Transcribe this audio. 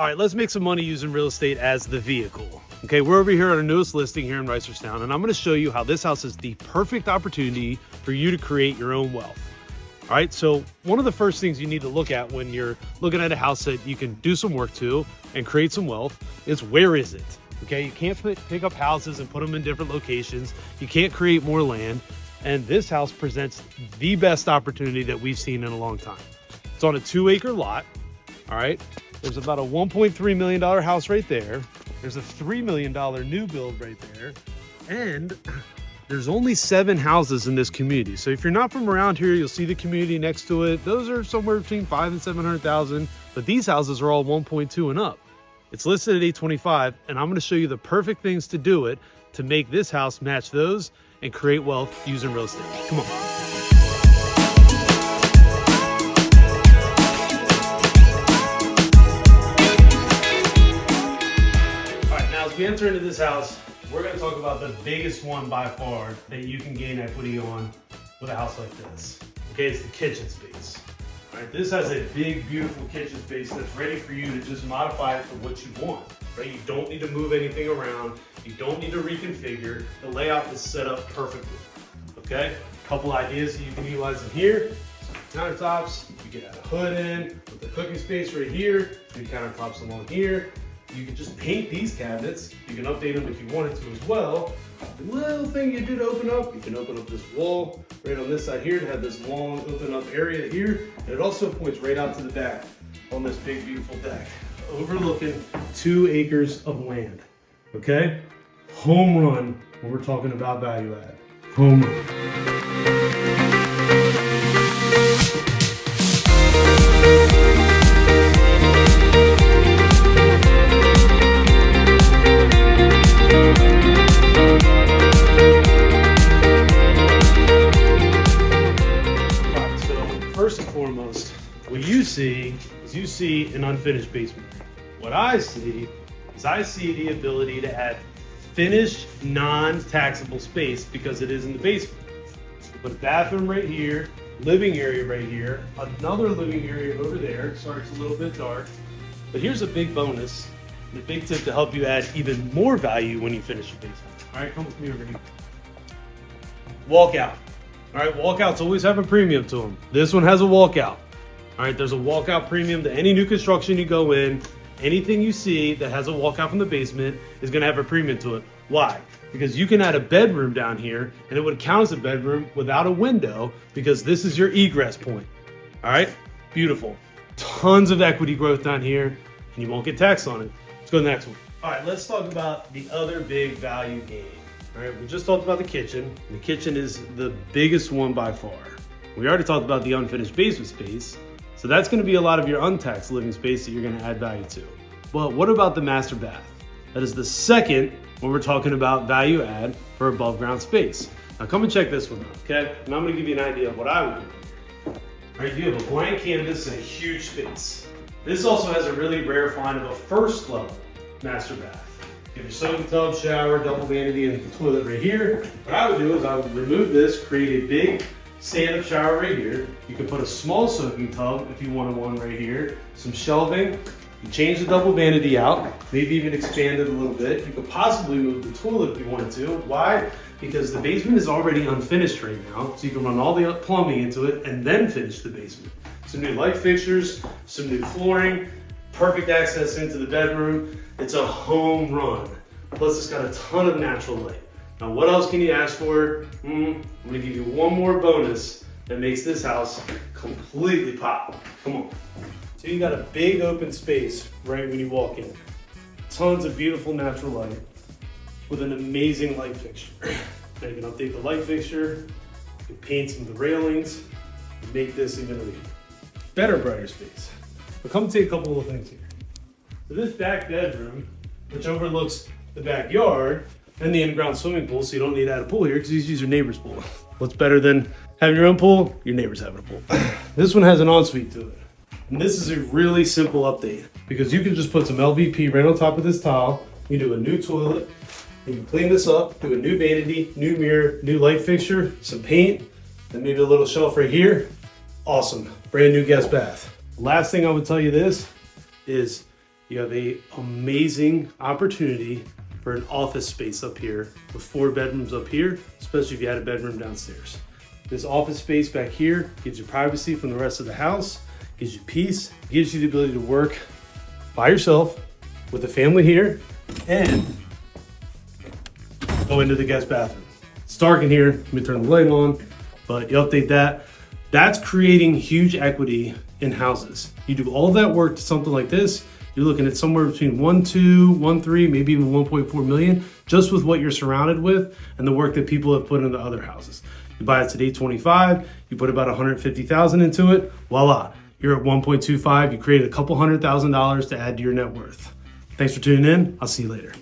All right, let's make some money using real estate as the vehicle. Okay, we're over here at our newest listing here in Reisterstown, and I'm gonna show you how this house is the perfect opportunity for you to create your own wealth. All right, so one of the first things you need to look at when you're looking at a house that you can do some work to and create some wealth is where is it? Okay, you can't pick up houses and put them in different locations. You can't create more land. And this house presents the best opportunity that we've seen in a long time. It's on a 2-acre lot, all right? There's about a $1.3 million house right there. There's a $3 million new build right there. And there's only 7 houses in this community. So if you're not from around here, you'll see the community next to it. Those are somewhere between 500,000 and 700,000, but these houses are all 1.2 and up. It's listed at 825, and I'm gonna show you the perfect things to do it to make this house match those and create wealth using real estate. Come on. All right, now as we enter into this house, we're gonna talk about the biggest one by far that you can gain equity on with a house like this. Okay, it's the kitchen space. All right, this has a big, beautiful kitchen space that's ready for you to just modify it for what you want. Right? You don't need to move anything around. You don't need to reconfigure. The layout is set up perfectly. Okay? A couple ideas that you can utilize in here. Some countertops. You can add a hood in with the cooking space right here. New countertops along here. You can just paint these cabinets. You can update them if you wanted to as well. The little thing you did open up, you can open up this wall right on this side here to have this long open up area here. And it also points right out to the back on this big, beautiful deck, overlooking 2 acres of land. Okay? Home run when we're talking about value add. Home run. First and foremost, what you see is an unfinished basement. What I see is the ability to add finished non-taxable space because it is in the basement. Put a bathroom right here, living area right here, another living area over there. Sorry, it's a little bit dark, but here's a big bonus, and a big tip to help you add even more value when you finish your basement. All right, come with me over here. Walkout. All right, walkouts always have a premium to them. This one has a walkout. All right, there's a walkout premium to any new construction you go in. Anything you see that has a walkout from the basement is gonna have a premium to it. Why? Because you can add a bedroom down here and it would count as a bedroom without a window because this is your egress point. All right, beautiful. Tons of equity growth down here and you won't get taxed on it. Let's go to the next one. All right, let's talk about the other big value gain. All right, we just talked about the kitchen. The kitchen is the biggest one by far. We already talked about the unfinished basement space. So that's gonna be a lot of your untaxed living space that you're gonna add value to. But what about the master bath? That is the second when we're talking about value add for above ground space. Now come and check this one out, okay? And I'm gonna give you an idea of what I would do. All right, you have a blank canvas and a huge space. This also has a really rare find of a first level master bath. You have your soaking tub, shower, double vanity, and the toilet right here. What I would do is I would remove this, create a big stand-up shower right here. You could put a small soaking tub if you wanted one right here. Some shelving. You change the double vanity out, maybe even expand it a little bit. You could possibly move the toilet if you wanted to. Why? Because the basement is already unfinished right now, so you can run all the plumbing into it and then finish the basement. Some new light fixtures, some new flooring, perfect access into the bedroom. It's a home run. Plus it's got a ton of natural light. Now what else can you ask for? I'm gonna give you one more bonus that makes this house completely pop. Come on. So you got a big open space right when you walk in. Tons of beautiful natural light with an amazing light fixture. Now you can update the light fixture, you can paint some of the railings, and make this even a better, brighter space. But come take a couple of things here. So this back bedroom, which overlooks the backyard and the in-ground swimming pool, so you don't need to add a pool here because you use your neighbor's pool. What's better than having your own pool? Your neighbor's having a pool. This one has an ensuite to it. And this is a really simple update because you can just put some LVP right on top of this tile. You do a new toilet, you can clean this up, do a new vanity, new mirror, new light fixture, some paint, and maybe a little shelf right here. Awesome, brand new guest bath. Last thing I would tell you this is you have a amazing opportunity for an office space up here with 4 bedrooms up here, especially if you had a bedroom downstairs. This office space back here gives you privacy from the rest of the house, gives you peace, gives you the ability to work by yourself with a family here, and go into the guest bathroom. It's dark in here, let me turn the light on, but you update that. That's creating huge equity in houses. You do all that work to something like this, you're looking at somewhere between 1.2, 1.3, maybe even 1.4 million, just with what you're surrounded with and the work that people have put into other houses. You buy it today, 25, you put about 150,000 into it, voila, you're at 1.25, you created a couple $100,000 to add to your net worth. Thanks for tuning in, I'll see you later.